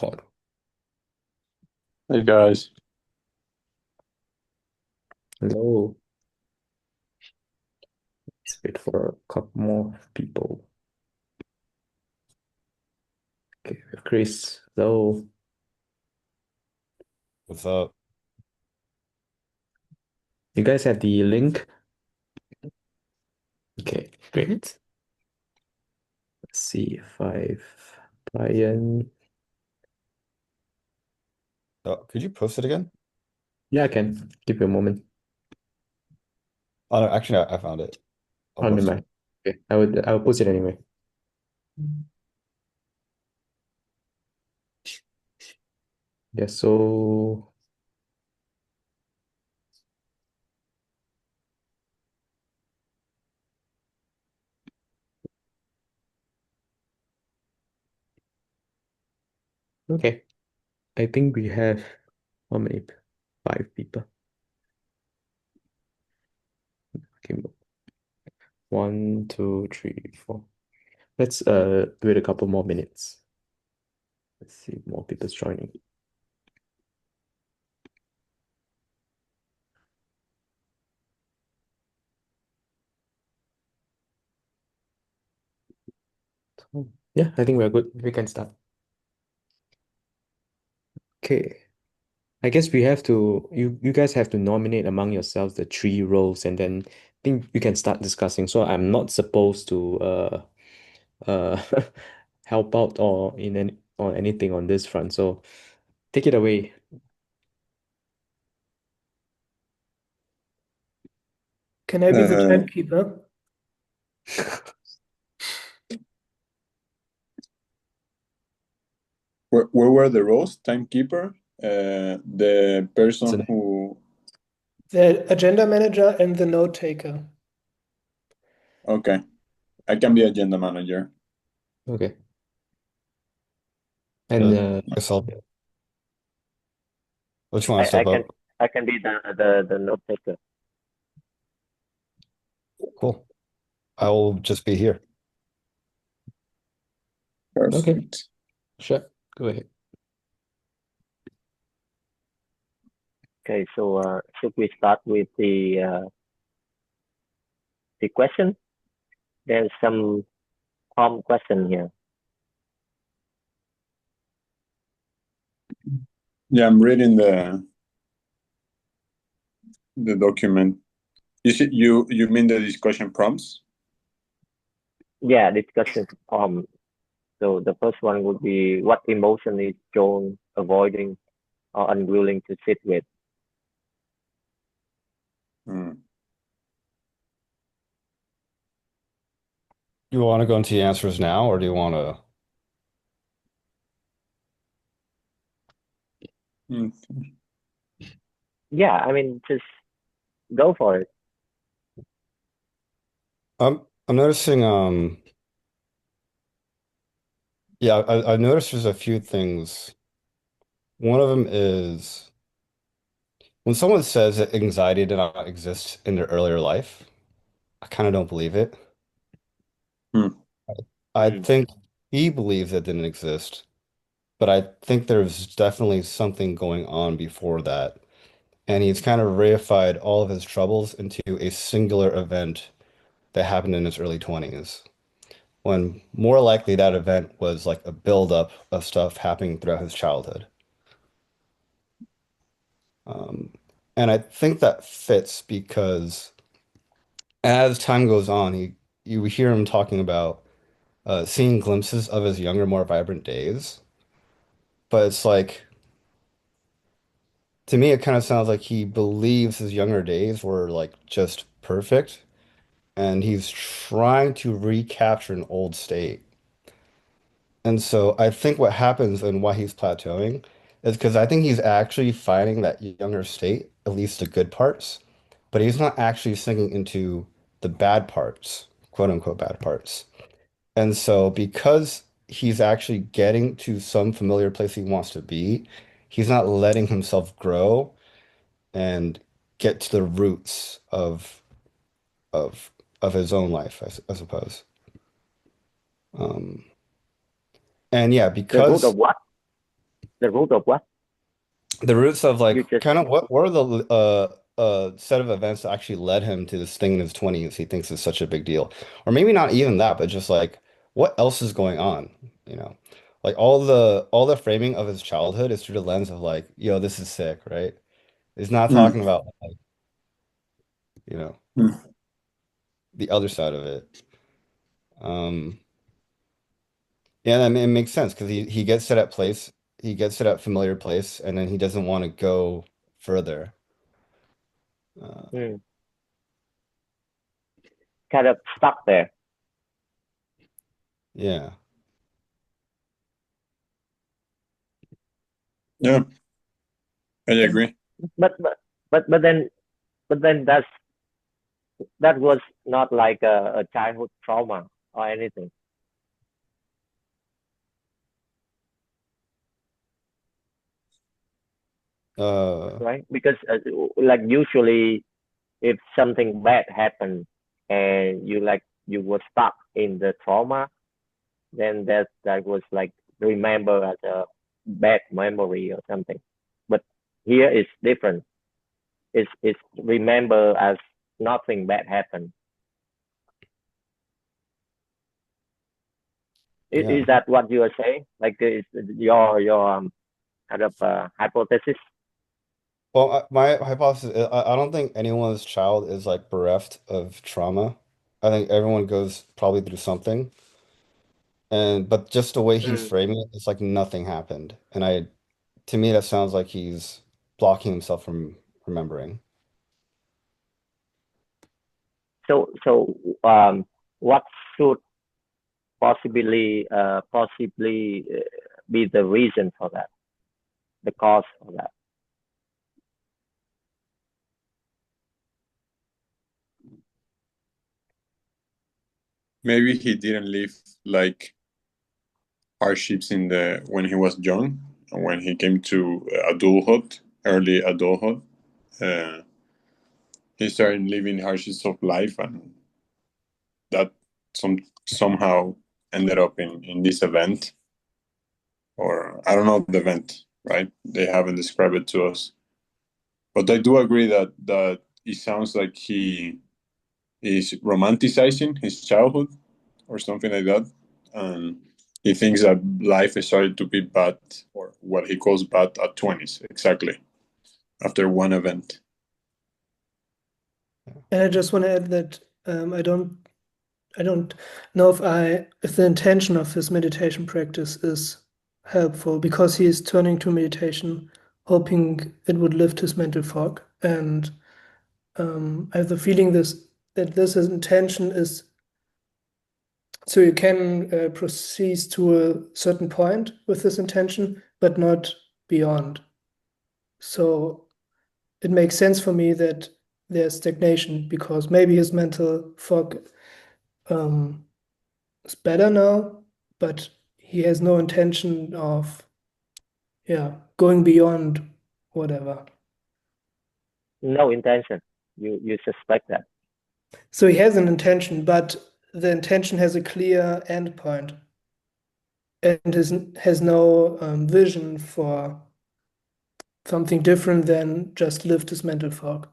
Record. Hey guys. Hello. Let's wait for a couple more people. Okay, we have Chris. Hello. What's up? You guys have the link? Okay, great. Let's see if I've Brian. Could you post it again? Yeah, I can. Give you a moment. Oh, no, actually, I found it. I'll Oh, never post it. mind. Okay, I will post it anyway. Yeah, so okay. I think we have how many? Five people. Okay, one, two, three, four. Let's wait a couple more minutes. Let's see more people joining. Oh, yeah, I think we're good. We can start. Okay. I guess we have to you guys have to nominate among yourselves the three roles and then I think we can start discussing. So I'm not supposed to uh help out or in any or anything on this front. So take it away. Can I be the Uh, timekeeper? where were the roles? Timekeeper, the So, person who. The agenda manager and the note taker. Okay, I can be agenda manager. okay. And Good. I guess I'll. yeah. Which one I, to I step can up? I can be the note taker. Cool. I will just be here. Okay, Perfect. sure. Go ahead. Okay, so should we start with the question? There's some prompt question here. Yeah, I'm reading the document. You mean the discussion prompts? Yeah, discussion prompt. So the first one would be what emotion is John avoiding or unwilling to sit with? Hmm. Do you want to go into the answers now, or do you want to? Hmm. Yeah, I mean just go for it. I'm noticing. Yeah, I've noticed there's a few things. One of them is when someone says that anxiety did not exist in their earlier life, I kind of don't believe it. Hmm. I Mm. think he believes it didn't exist, but I think there's definitely something going on before that. And he's kind of reified all of his troubles into a singular event that happened in his early 20s, when more likely that event was like a buildup of stuff happening throughout his childhood. Um, and I think that fits because as time goes on, you hear him talking about seeing glimpses of his younger, more vibrant days. But it's like, to me, it kind of sounds like he believes his younger days were like just perfect, and he's trying to recapture an old state. And so I think what happens and why he's plateauing is because I think he's actually finding that younger state, at least the good parts, but he's not actually sinking into the bad parts, quote unquote bad parts. And so because he's actually getting to some familiar place he wants to be, he's not letting himself grow and get to the roots of of his own life, I suppose. Um, and yeah, The root because of what? The root of what? The roots of You like just kind of what are the set of events that actually led him to this thing in his 20s he thinks is such a big deal. Or maybe not even that, but just like what else is going on, you know? Like all the framing of his childhood is through the lens of like, yo, this is sick, right? He's not Mm, talking about like, you know, mm. the other side of it. Um, yeah, I mean, it makes sense because he gets to that place, he gets to that familiar place, and then he doesn't want to go further. Uh, mm, kind of stuck there. yeah. Yeah, I But agree. but but but then that was not like a childhood trauma or anything, Uh, right? Because like usually if something bad happened and you were stuck in the trauma, then that was like remember as a bad memory or something. But here it's different. It's remember as nothing bad happened. Is yeah. that what you are saying? Like is your kind of hypothesis? Well, my hypothesis, I don't think anyone's child is like bereft of trauma. I think everyone goes probably through something. And but just the way he's Mm. framing it, it's like nothing happened. And to me, that sounds like he's blocking himself from remembering. So what should possibly be the reason for that, the cause for that? Maybe he didn't live like hardships in the when he was young, and when he came to adulthood, early adulthood, uh, he started living hardships of life, and that somehow ended up in this event, or I don't know the event, right? They haven't described it to us, but I do agree that it sounds like he is romanticizing his childhood or something like that, and he thinks that life started to be bad, or what he calls bad, at 20s, exactly after one event. And I just want to add that I don't know if the intention of his meditation practice is helpful because he is turning to meditation, hoping it would lift his mental fog. And I have the feeling that this intention is so you can proceed to a certain point with this intention, but not beyond. So it makes sense for me that there's stagnation because maybe his mental fog um, is better now, but he has no intention of, yeah, going beyond whatever. No intention. You suspect that. So he has an intention, but the intention has a clear endpoint and has no vision for something different than just lift his mental fog.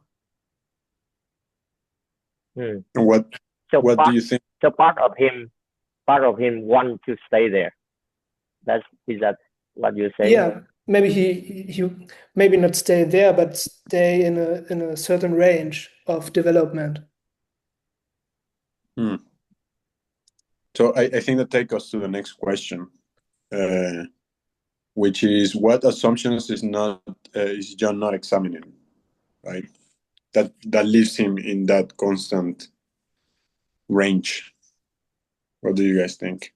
Hmm. And So what do part you think? so part of him want to stay there. Is that what you're saying? Yeah, maybe he maybe not stay there, but stay in a certain range of development. Hmm. So I think that takes us to the next question, uh, which is what assumptions is John not examining, right? That leaves him in that constant range. What do you guys think?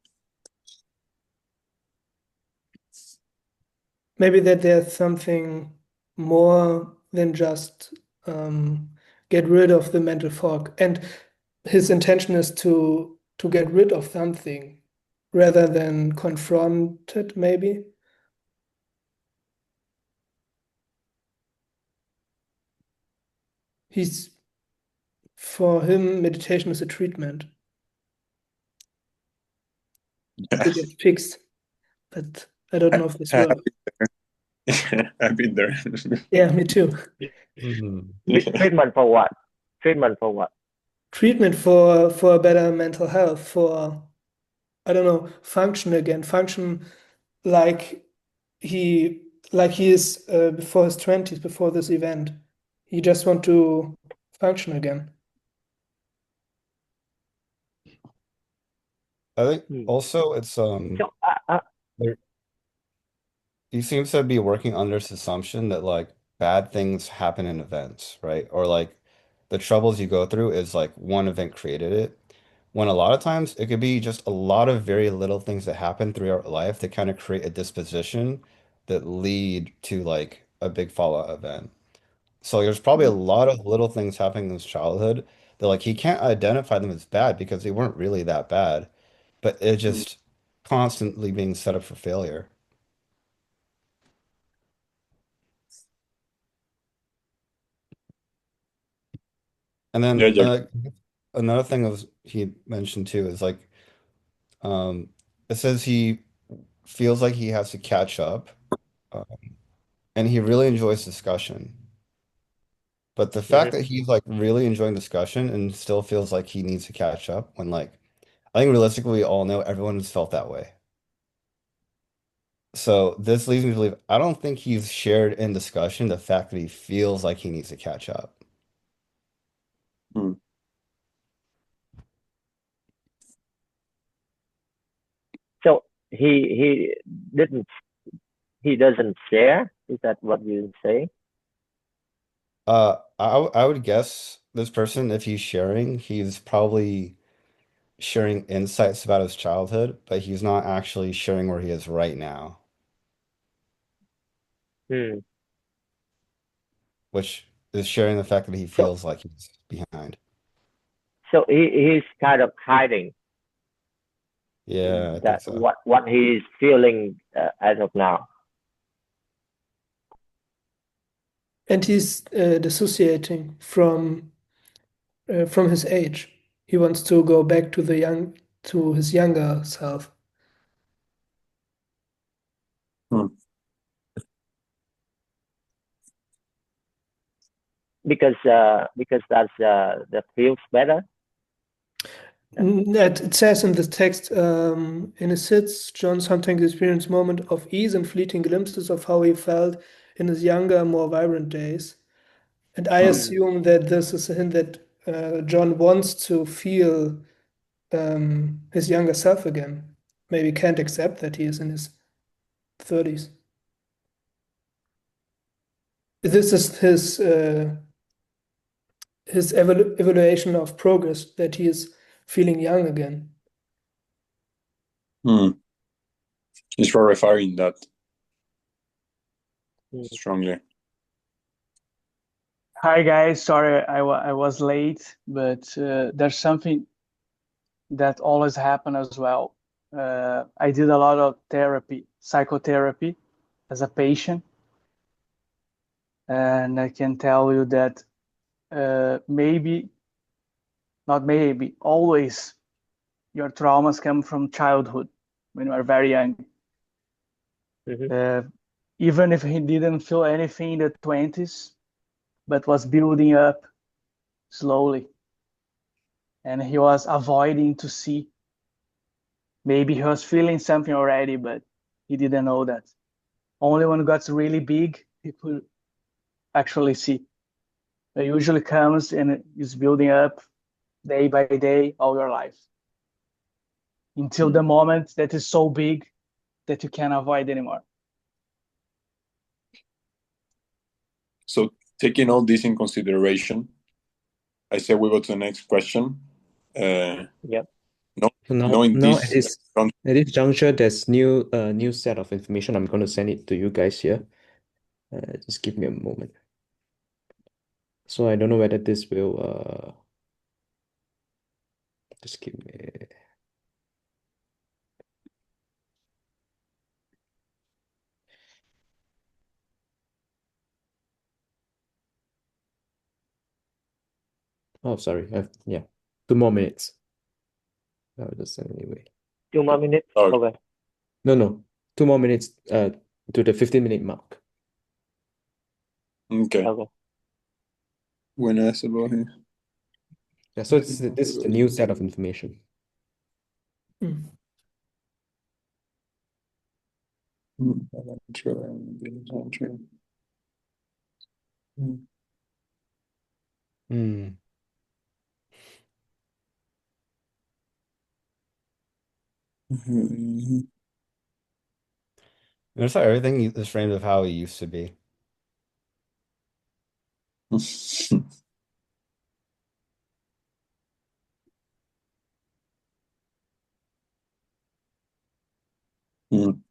Maybe that there's something more than just get rid of the mental fog. And his intention is to get rid of something rather than confront it, maybe. He's For him, meditation is a treatment to get fixed. But I don't know if this I works. I've been there. Yeah, me too. Mhm. Treatment for what? Treatment for what? Treatment for better mental health, for I don't know, function again, function like he he is before his 20s, before this event. He just want to function again. I think Hmm. also it's So there, he seems to be working under this assumption that like bad things happen in events, right? Or like the troubles you go through is like one event created it. When a lot of times it could be just a lot of very little things that happen throughout life that kind of create a disposition that lead to like a big fallout event. So there's probably a lot of little things happening in his childhood that like he can't identify them as bad because they weren't really that bad, but it just constantly being set up for failure. And Yeah, then Jack. another thing was he mentioned too is like um it says he feels like he has to catch up, uh, and he really enjoys discussion. But the fact mhm. that he's like really enjoying discussion and still feels like he needs to catch up when like I think realistically we all know everyone has felt that way. So this leads me to believe I don't think he's shared in discussion the fact that he feels like he needs to catch up. Hmm. So he didn't he doesn't share? Is that what you say? I would guess this person, if he's sharing, he's probably sharing insights about his childhood, but he's not actually sharing where he is right now, Hmm. which is sharing the fact that he So feels like he's behind. so he's kind of hiding Yeah, I think that so. what he is feeling as of now. And he's dissociating from his age. He wants to go back to his younger self. Hmm. Because that feels better. It says in the text, in his sits, John sometimes experienced moments of ease and fleeting glimpses of how he felt in his younger, more vibrant days. And I Hmm. Hmm. assume that this is a hint that John wants to feel his younger self again. Maybe can't accept that he is in his 30s. This is his evaluation of progress, that he is feeling young again. Hmm. He's verifying that Hmm. strongly. Hi guys, sorry I was late, but there's something that always happen as well. I did a lot of therapy, psychotherapy as a patient, and I can tell you that maybe, not maybe, always your traumas come from childhood when you are very young. Mhm. Uh, Even if he didn't feel anything in the 20s, but was building up slowly, and he was avoiding to see. Maybe he was feeling something already, but he didn't know that. Only when it got really big, he could actually see. It usually comes and is building up day by day all your life until Hmm. the moment that is so big that you can't avoid anymore. So taking all this in consideration, I say we go to the next question. Yep. No, So knowing now this, at this juncture, there's new set of information. I'm going to send it to you guys here. Just give me a moment. So I don't know whether this will just give me. Oh, sorry. Yeah, 2 more minutes. I'll just send it anyway. 2 more minutes. oh, Okay. No, 2 more minutes. To the 15-minute mark. Okay. Okay. When asked about him. Yeah, so this is the new set of information. Mm. Hmm. Notice how everything is framed of how he used to be. Mm.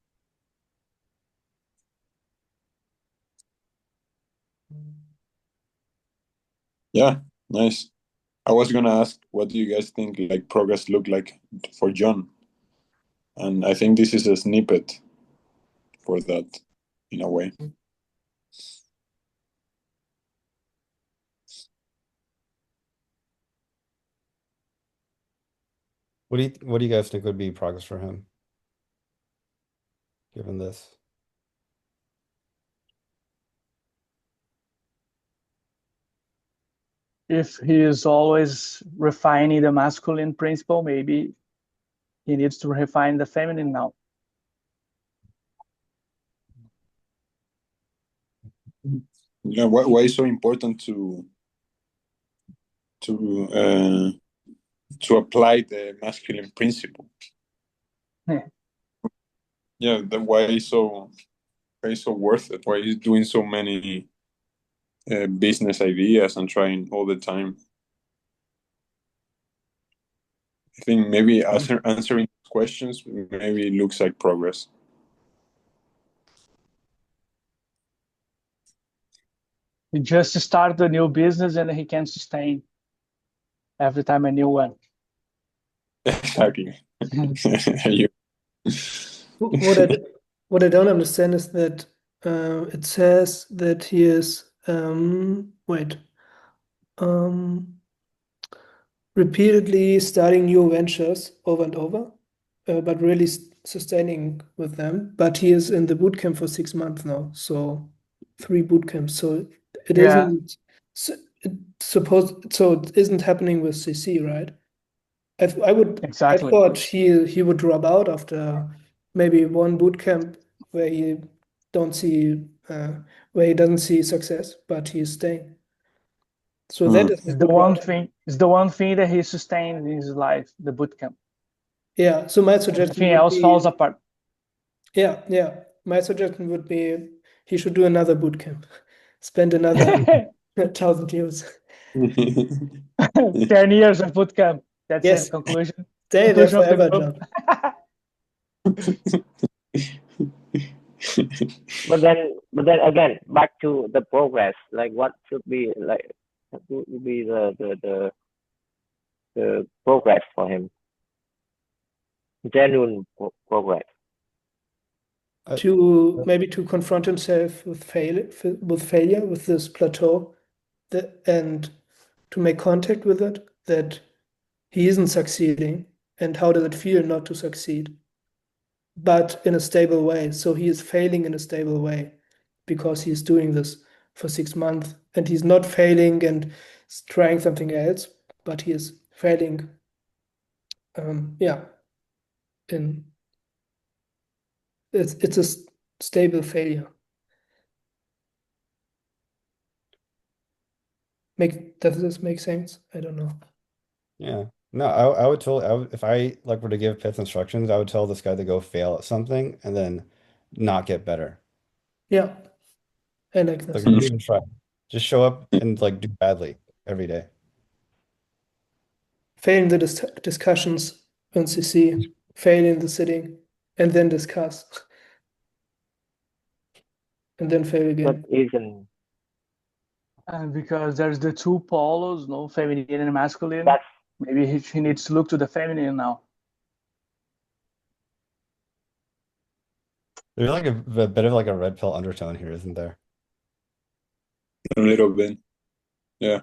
Yeah, nice. I was gonna ask, what do you guys think like progress look like for John? And I think this is a snippet for that, in a way. What do you guys think would be progress for him, given this? If he is always refining the masculine principle, maybe he needs to refine the feminine now. Yeah, why is so important to uh, to apply the masculine principle? Yeah, why is so worth it? Why is doing so many business ideas and trying all the time? I think maybe answering questions maybe looks like progress. He just started a new business and he can sustain every time a new one. Exactly. You- What I what I don't understand is that it says that he is um, repeatedly starting new ventures over and over, but really sustaining with them. But he is in the bootcamp for 6 months now, so 3 bootcamps. So it Yeah, isn't so it isn't happening with CC, right? I exactly. thought he would drop out after maybe one bootcamp where he don't see where he doesn't see success, but he's staying. So that Hmm. is a good route. It's the one thing that he sustained in his life, the bootcamp. Yeah. So my suggestion Everything would else falls be, apart. yeah. My suggestion would be he should do another bootcamp, spend another 1,000 euros. 10 years of bootcamp. That's the Yes, conclusion. stay there Conclusion of the forever, group. John. But then again, back to the progress. Like, what should be like? What would be the progress for him? Genuine progress. I, To confront himself with failure, with this plateau, and to make contact with it, that he isn't succeeding, and how does it feel not to succeed, but in a stable way. So he is failing in a stable way because he's doing this for 6 months, and he's not failing and trying something else, but he is failing. Yeah, in it's a stable failure. Does this make sense? I don't know. yeah. No, I would totally, if I like were to give Pith instructions, I would tell this guy to go fail at something and then not get better. Yeah, I like Like this. don't even try. Just show up and like do badly every day. Fail in the discussions on CC, fail in the sitting, and then discuss, and then fail But again. isn't And because there's the two polos, no, feminine and masculine, that's maybe he needs to look to the feminine now. There's like a bit of like a red pill undertone here, isn't there? A little bit. Yeah.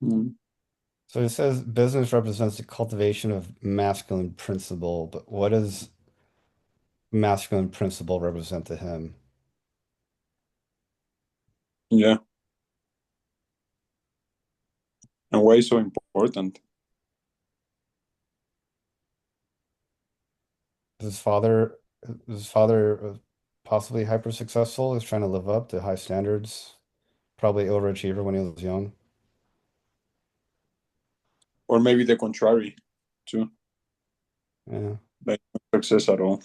Mm. So it says business represents the cultivation of masculine principle, but what does masculine principle represent to him? Yeah. And why is so important? His father, his father possibly hyper successful, is trying to live up to high standards, probably overachiever when he was young. Or maybe the contrary, too. Yeah. Like no success at all.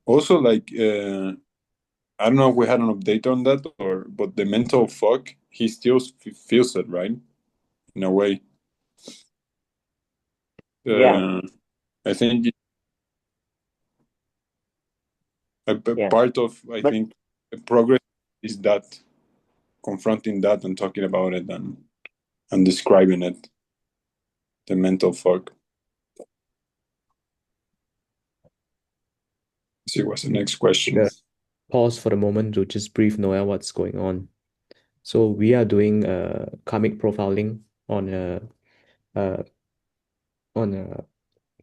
Also, like I don't know if we had an update on that, but the mental fog, he still feels it, right? In a way. Yeah, I think a yeah. part of, I But think, progress is that confronting that and talking about it and describing it, the mental fog. Let's see what's the next question. Yeah. Pause for the moment to just brief Noel what's going on. So we are doing karmic profiling on uh, a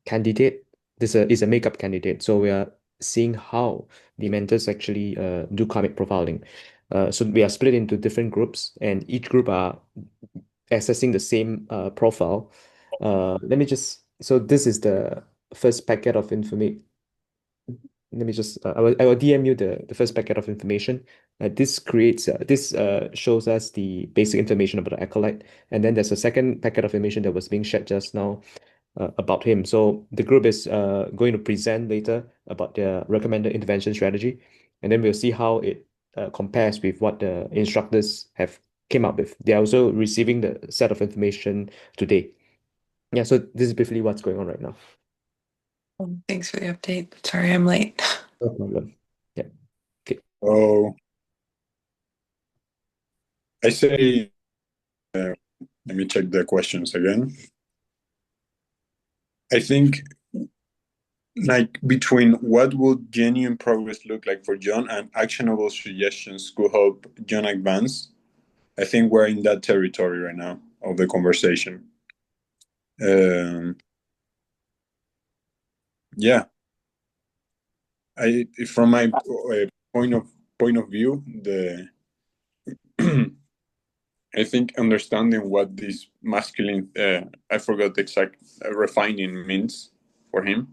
candidate. This is a makeup candidate. So we are seeing how the mentors actually do karmic profiling. So we are split into different groups, and each group are accessing the same profile. Let me just. So this is the first packet of information. Let me just. I will DM you the first packet of information. This shows us the basic information about the acolyte, and then there's a second packet of information that was being shared just now about him. So the group is going to present later about their recommended intervention strategy, and then we'll see how it compares with what the instructors have came up with. They are also receiving the set of information today. Yeah, so this is briefly what's going on right now. Thanks for the update. Sorry, I'm late. No problem. Yeah. Okay. Oh, I say, let me check the questions again. I think, like, between what would genuine progress look like for John and actionable suggestions could help John advance, I think we're in that territory right now of the conversation. Um, yeah, from my point of view, I think understanding what this masculine, I forgot the exact refining means for him.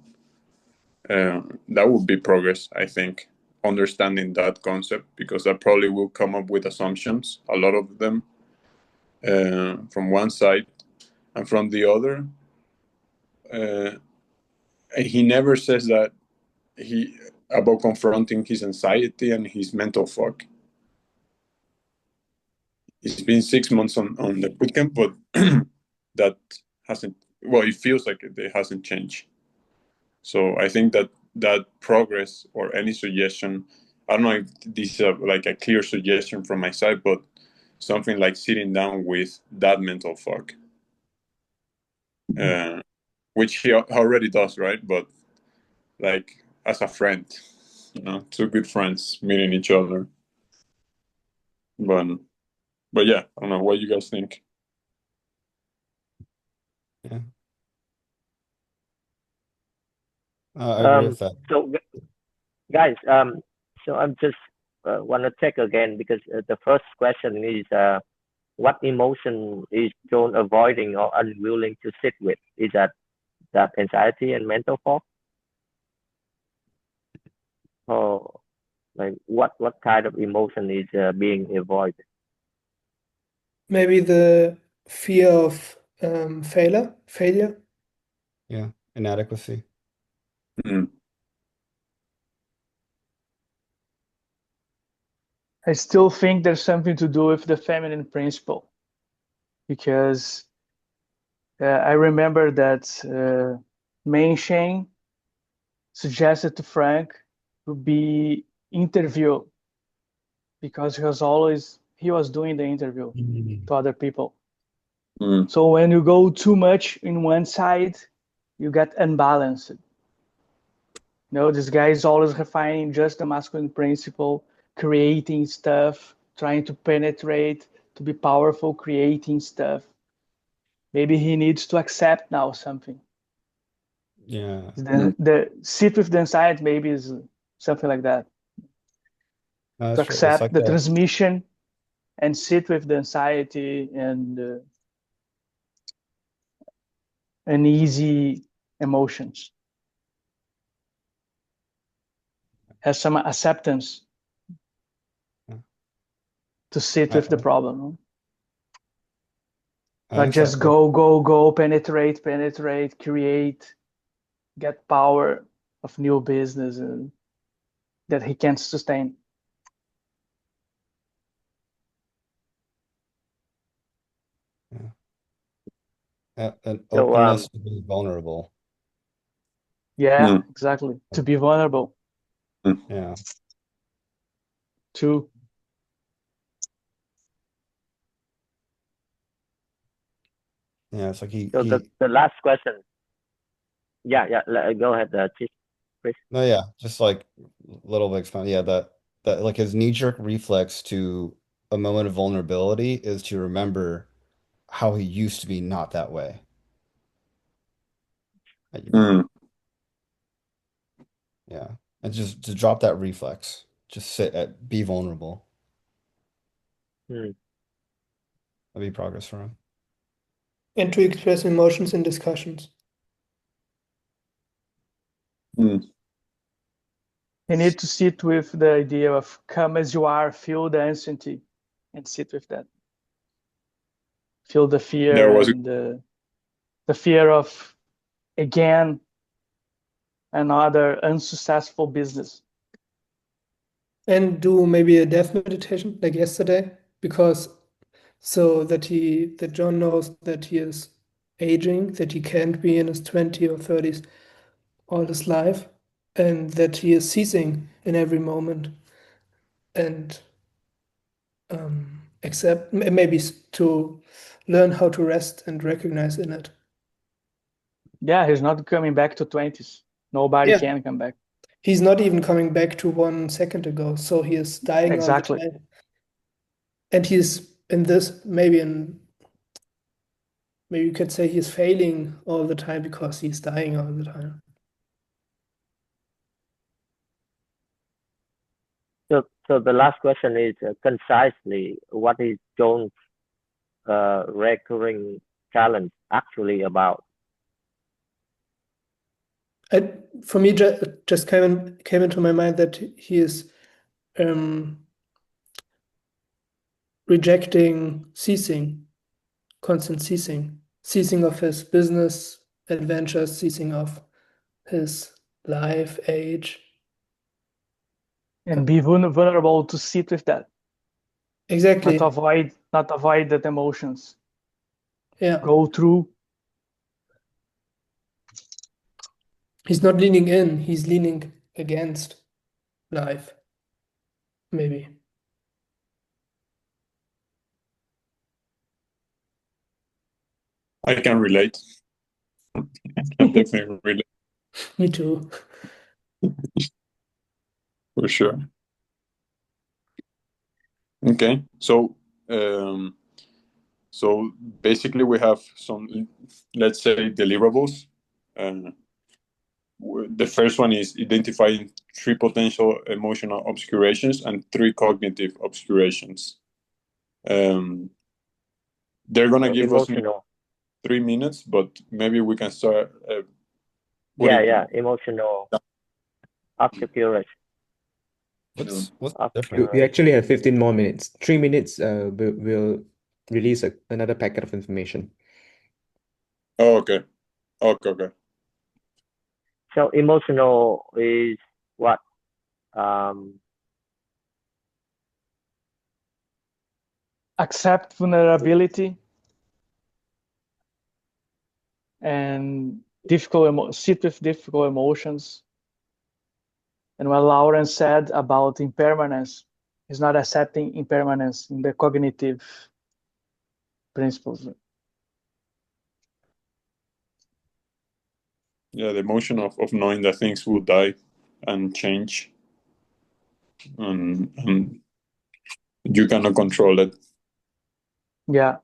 That would be progress, I think, understanding that concept, because that probably will come up with assumptions, a lot of them, from one side, and from the other. He never says that he about confronting his anxiety and his mental fog. It's been 6 months on the bootcamp, but that hasn't. Well, it feels like it hasn't changed. So I think that progress or any suggestion, I don't know if this is like a clear suggestion from my side, but something like sitting down with that mental fog, which he already does, right? But like as a friend, two good friends meeting each other. But yeah, I don't know what you guys think. Yeah. I agree with that. So guys, so I'm just want to check again because the first question is what emotion is John avoiding or unwilling to sit with? Is that anxiety and mental fog? Or like what kind of emotion is being avoided? Maybe the fear of failure. Yeah. Inadequacy. Mm. I still think there's something to do with the feminine principle, because I remember that Main Shane suggested to Frank to be interviewed because he was doing the interview to other people. Mm. So when you go too much in one side, you get unbalanced. No, this guy is always refining just the masculine principle, creating stuff, trying to penetrate, to be powerful, creating stuff. Maybe he needs to accept now something. Yeah. The sit with the anxiety maybe is something like that. No, To that's true. It's accept like the that. transmission and sit with the anxiety and uneasy emotions. Has some acceptance Yeah. to sit I, with the problem. No? I Not think so. just go, penetrate, create, get power of new business and that he can't sustain. An So openness to be vulnerable. Yeah, exactly. To be vulnerable. Yeah. To Yeah. It's like so the last question. Yeah. Go ahead, Chris. No, yeah, just like little bit expand. Yeah, that like his knee-jerk reflex to a moment of vulnerability is to remember how he used to be not that way. Yeah. And just to drop that reflex. Just be vulnerable. Hmm. That'd be progress for him. And to express emotions in discussions. you need to sit with the idea of come as you are, feel the uncertainty, and sit with that. Feel the fear and the fear of again another unsuccessful business. And do maybe a death meditation like yesterday, because so that John knows that he is aging, that he can't be in his 20s or 30s all his life, and that he is ceasing in every moment, and accept maybe to learn how to rest and recognize in it. Yeah, he's not coming back to 20s. Nobody Yeah. can come back. He's not even coming back to 1 second ago, so he is dying Exactly. all the time. And he's in this, maybe you could say he's failing all the time because he's dying all the time. So the last question is concisely, what is John's recurring challenge actually about? For me, just came into my mind that he is rejecting ceasing, constant ceasing of his business adventures, ceasing of his life, age. And be vulnerable to sit with that. Exactly. Not avoid that emotions. Yeah. Go through. He's not leaning in, he's leaning against life, maybe. I can relate. I can definitely relate. Me too. For sure. Okay, so basically we have some, let's say, deliverables. The first one is identifying 3 potential emotional obscurations and 3 cognitive obscurations. They're gonna give us 3 minutes, but maybe we can start. Emotional obscuration. What's We different? actually have 15 more minutes. 3 minutes, we'll release another packet of information. Oh, okay. Okay. So emotional is what? Accept vulnerability and sit with difficult emotions. And what Lauren said about impermanence is not accepting impermanence in the cognitive principles. Yeah, the emotion of knowing that things will die and change, and you cannot control it. Yeah.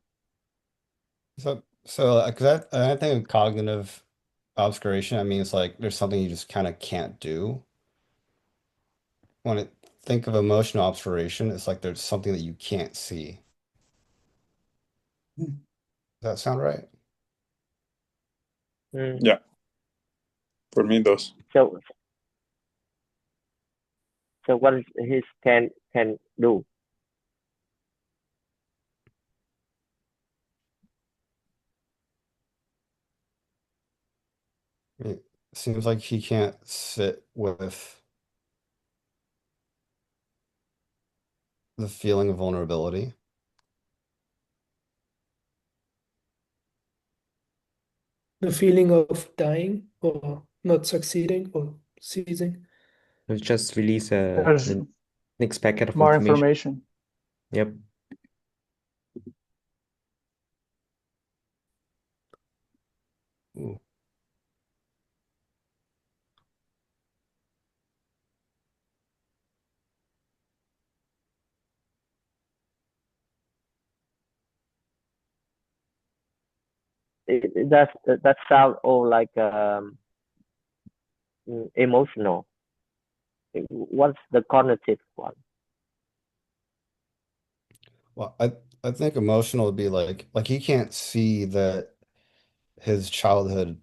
So, because I think of cognitive obscuration, I mean, it's like there's something you just kind of can't do. When I think of emotional obscuration, it's like there's something that you can't see. Does that sound right? Yeah, for me it does. So what his can do? It seems like he can't sit with the feeling of vulnerability. The feeling of dying or not succeeding or ceasing. We'll just release There's the next packet of more information. information. Yep. Ooh. That sound all like emotional. What's the cognitive one? Well, I think emotional would be like he can't see that his childhood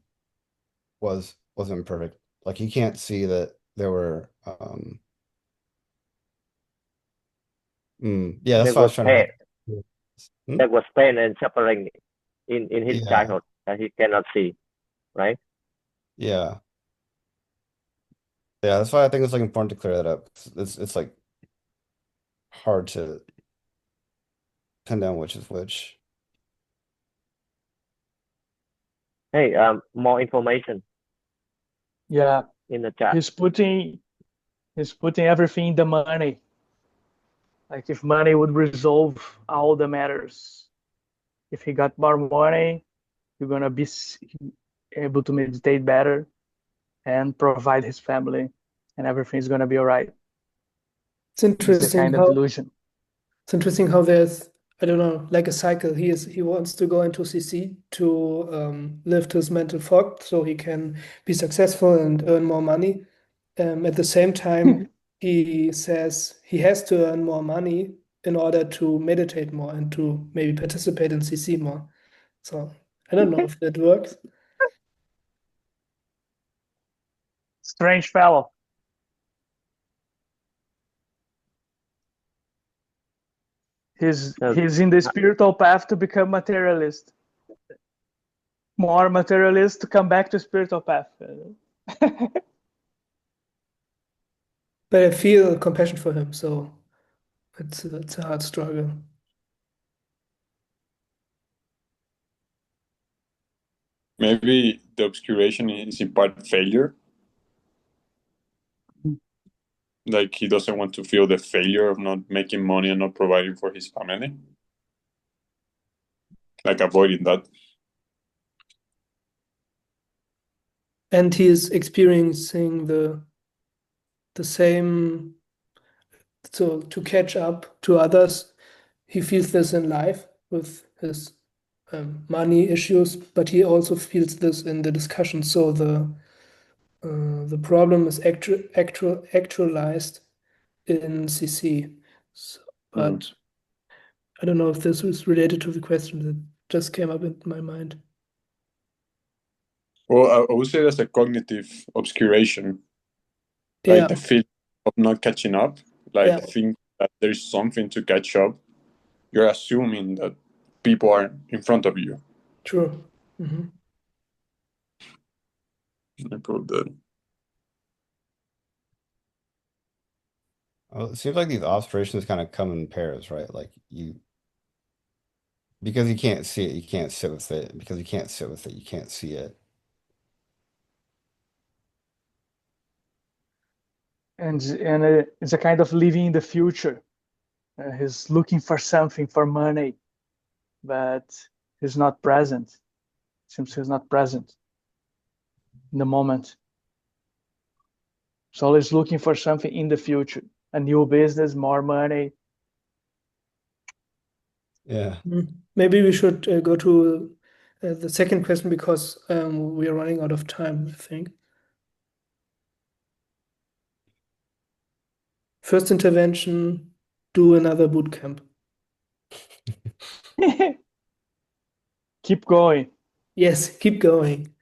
wasn't perfect. Like he can't see that there were yeah, There that's what I was was trying to pain. help. Hmm? There was pain and suffering in his Yeah, childhood that he cannot see, right? yeah. Yeah, that's why I think it's like important to clear that up. It's like hard to pin down which is which. Hey, more information Yeah. in the chat. He's putting everything in the money. Like if money would resolve all the matters. If he got more money, you're gonna be able to meditate better and provide his family, and everything's gonna be all right. It's It's the interesting kind of how delusion. there's, I don't know, like a cycle. He wants to go into CC to lift his mental fog so he can be successful and earn more money. At the same time, he says he has to earn more money in order to meditate more and to maybe participate in CC more. So I don't know if that works. Strange fellow. So, He's in the spiritual path to become materialist. More materialist to come back to spiritual path. But I feel compassion for him, so it's a hard struggle. Maybe the obscuration is in part failure. Like he doesn't want to feel the failure of not making money and not providing for his family. Like avoiding that. And he is experiencing the same, so to catch up to others, he feels this in life with his money issues, but he also feels this in the discussion. So the problem is actualized in CC. So, but I don't know if this was related to the question that just came up in my mind. Well, I would say that's a cognitive obscuration, Yeah, like the feeling of not catching up, like yeah, think that there's something to catch up. You're assuming that people are in front of you. true. Hmm. I put that. Well, it seems like these obscurations kind of come in pairs, right? Like because you can't see it, you can't sit with it. Because you can't sit with it, you can't see it. and it's a kind of living in the future. He's looking for something, for money, but he's not present. Seems he's not present in the moment. He's always looking for something in the future, a new business, more money. Yeah. Maybe we should go to the second question because we are running out of time, I think. First intervention, do another boot camp. Keep going. Yes, keep going.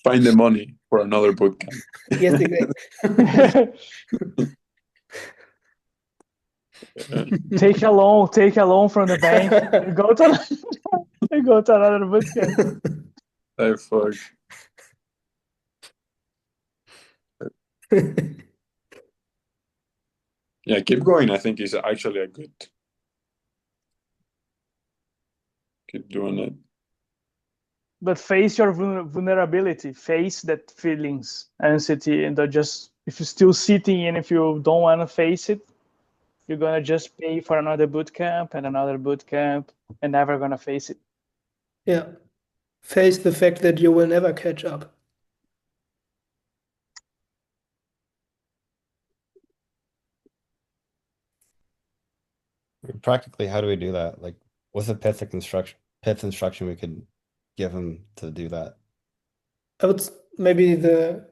Find the money for another bootcamp. Yes, exactly. Take a loan from the bank. And go to another bootcamp. Oh, fuck. Yeah, keep going. I think is actually a good. Keep doing it. But face your vulnerability, face that feelings, anxiety, and just if you're still sitting and if you don't want to face it, you're gonna just pay for another boot camp and another boot camp and never gonna face it. Yeah. Face the fact that you will never catch up. Practically, how do we do that? Like, what's a pith instruction we could give him to do that? I would maybe the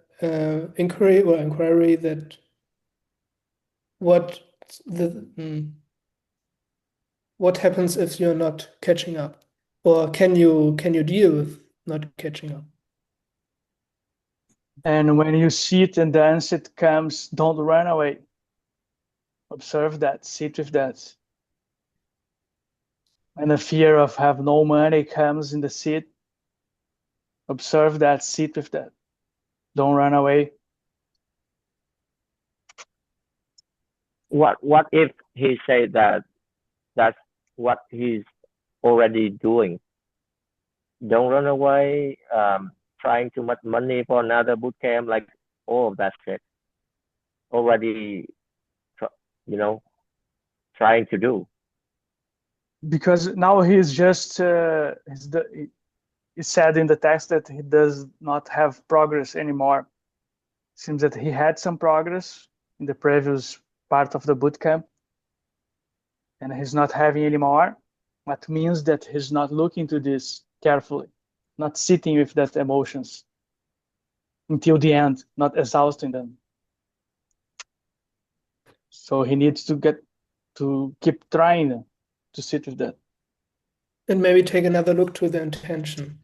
inquiry that what what happens if you're not catching up, or can you deal with not catching up? And when you sit and the answer comes, don't run away. Observe that, sit with that. When the fear of have no money comes in the seat, observe that, sit with that. Don't run away. What if he said that that's what he's already doing? Don't run away. Trying too much money for another boot camp, like all of that shit. Already, trying to do. Because now he's just it's said in the text that he does not have progress anymore. Seems that he had some progress in the previous part of the bootcamp, and he's not having any more. That means that he's not looking to this carefully, not sitting with that emotions until the end, not exhausting them. So he needs to keep trying to sit with that. And maybe take another look to the intention.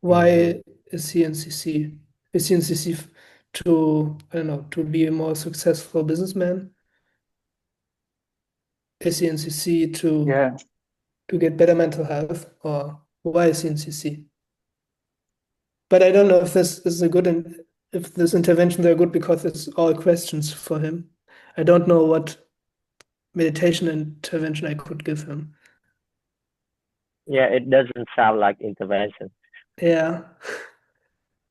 Why is he in CC? Is he in CC to, I don't know, to be a more successful businessman? Is he in CC Yeah. to get better mental health, or why is he in CC? But I don't know if this is a good if this interventions are good because it's all questions for him. I don't know what meditation intervention I could give him. Yeah, it doesn't sound like intervention. Yeah.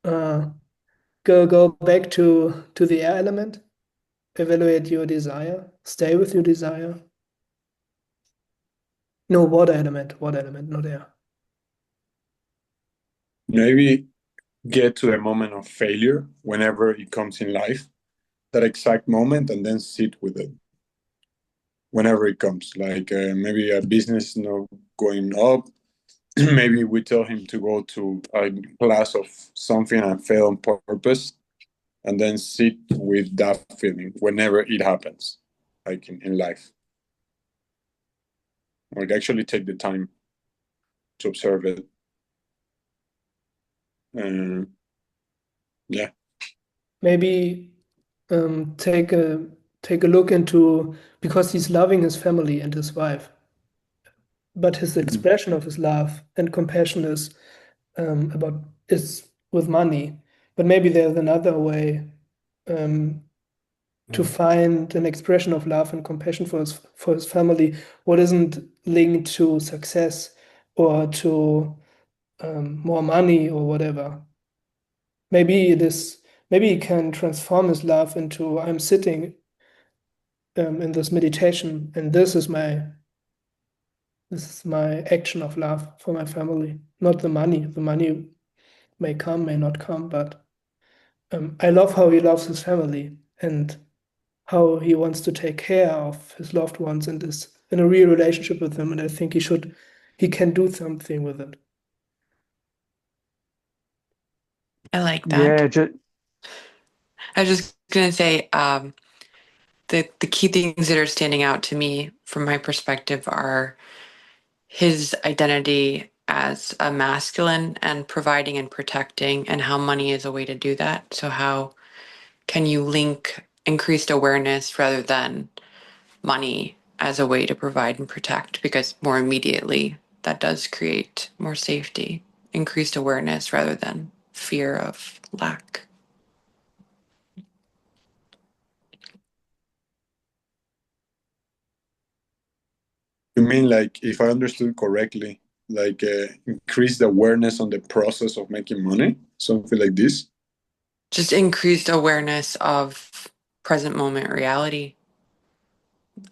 Go back to the air element. Evaluate your desire. Stay with your desire. No, water element, not air. Maybe get to a moment of failure whenever it comes in life, that exact moment, and then sit with it whenever it comes. Like maybe a business not going up. Maybe we tell him to go to a class of something and fail on purpose, and then sit with that feeling whenever it happens, like in life. Like actually take the time to observe it. Yeah. Maybe take a look into, because he's loving his family and his wife, but his expression of his love and compassion is with money. But maybe there's another way to find an expression of love and compassion for his family, what isn't linked to success or to more money or whatever. Maybe he can transform his love into, I'm sitting in this meditation, and this is my This is my action of love for my family, not the money. The money may come, may not come, but I love how he loves his family and how he wants to take care of his loved ones and is in a real relationship with them. And I think he can do something with it. I like Yeah, that. I was just gonna say, the key things that are standing out to me from my perspective are his identity as a masculine and providing and protecting, and how money is a way to do that. So how can you link increased awareness rather than money as a way to provide and protect? Because more immediately, that does create more safety, increased awareness rather than fear of lack. You mean like, if I understood correctly, like increase the awareness on the process of making money, something like this? Just increased awareness of present moment reality.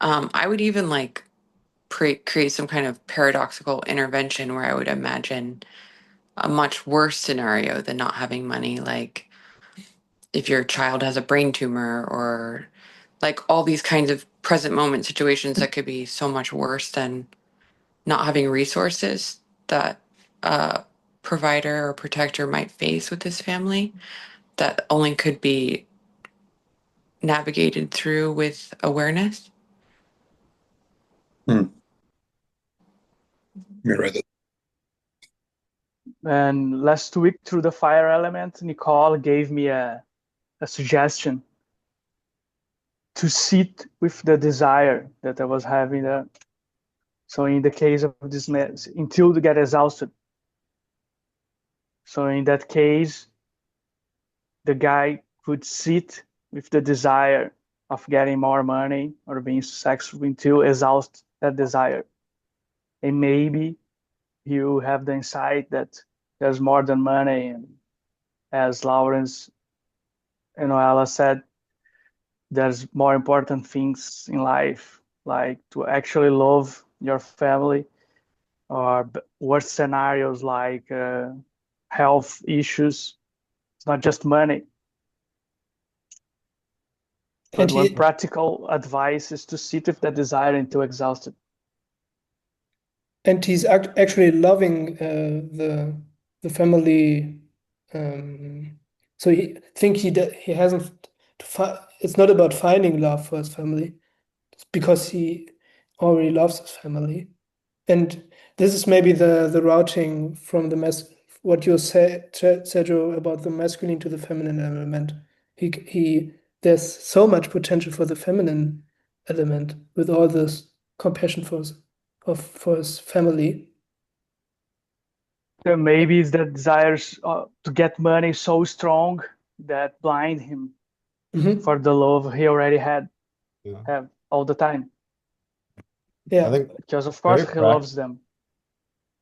I would even like create some kind of paradoxical intervention where I would imagine a much worse scenario than not having money, like if your child has a brain tumor, or like all these kinds of present moment situations that could be so much worse than not having resources that a provider or protector might face with his family, that only could be navigated through with awareness. Hmm. Let me write it. And last week through the fire element, Nicole gave me a suggestion to sit with the desire that I was having. So in the case of this man, until they get exhausted. So in that case, the guy could sit with the desire of getting more money or being successful until exhaust that desire. And maybe you have the insight that there's more than money. And as Lawrence and Noella said, there's more important things in life, like to actually love your family, or worst scenarios like health issues. It's not just money. But And one he practical advice is to sit with that desire until exhausted. and he's actually loving the family. So he think he hasn't. It's not about finding love for his family. It's because he already loves his family. And this is maybe the routing from what you said, Sergio, about the masculine to the feminine element. He there's so much potential for the feminine element with all this compassion for his family. So maybe it's that desires to get money so strong that blind him Mhm. for the love he already had Yeah. have all the time. I Yeah. think Because of course very he loves them.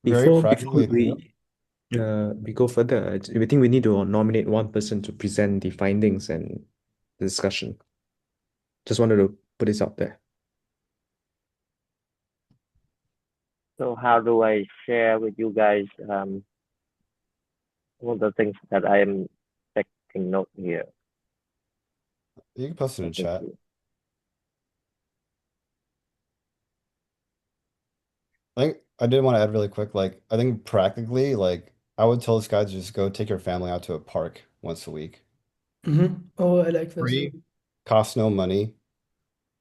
very Before practically, we go further, I think we need to nominate one person to present the findings and the discussion. Just wanted to put this out there. So how do I share with you guys all the things that I am taking note here? you can post it in Let me chat. see. I think I did want to add really quick, like I think practically, like I would tell this guy to just go take your family out to a park once a week. Oh, I like this. Free, costs no money,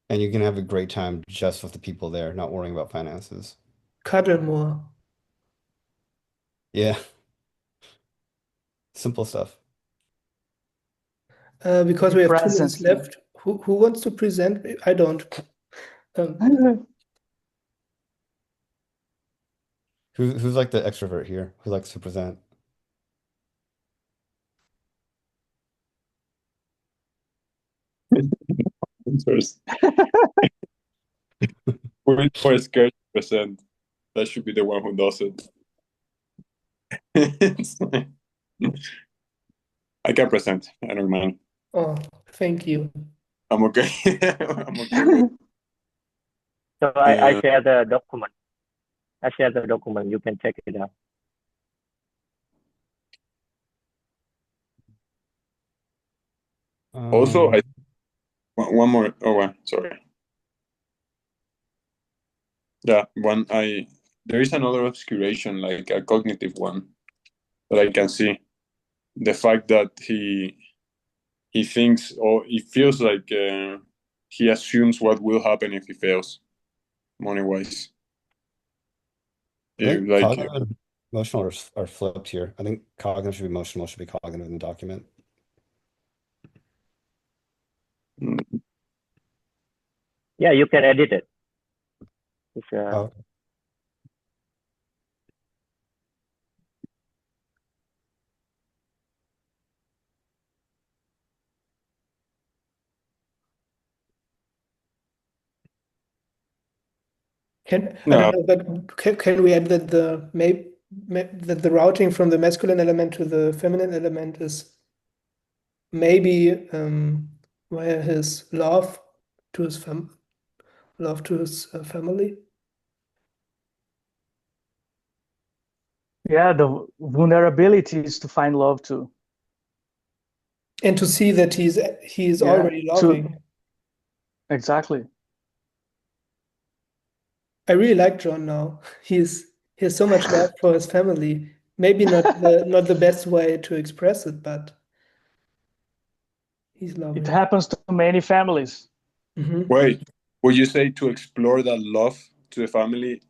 and you can have a great time just with the people there, not worrying about finances. Cuddle more. Yeah, simple stuff. Because Be we have 2 minutes present. left. Who wants to present? I don't. Who's like the extrovert here? Who likes to present? First, we're scared to present. That should be the one who does it. It's like, I can present. I don't mind. Oh, thank you. I'm okay. I'm okay with So I it. share the document. I share the document. You can check it out. Also, one more. Sorry. Yeah, there is another obscuration, like a cognitive one, that I can see. The fact that he thinks, or he feels like he assumes what will happen if he fails, money-wise. I think Like, cognitive and emotional are flipped here. I think cognitive should be emotional, should be cognitive in the document. Yeah, you can edit it. It's, Oh, I no, don't know, but can we add that that the routing from the masculine element to the feminine element is maybe via his love to his family? Yeah, the vulnerability is to find love too. And to see that he's Yeah, already loving. exactly. I really like John now. He has so much love for his family. Maybe not the best way to express it, but he's loving. It happens to many families. Mhm. wait, would you say to explore that love to the family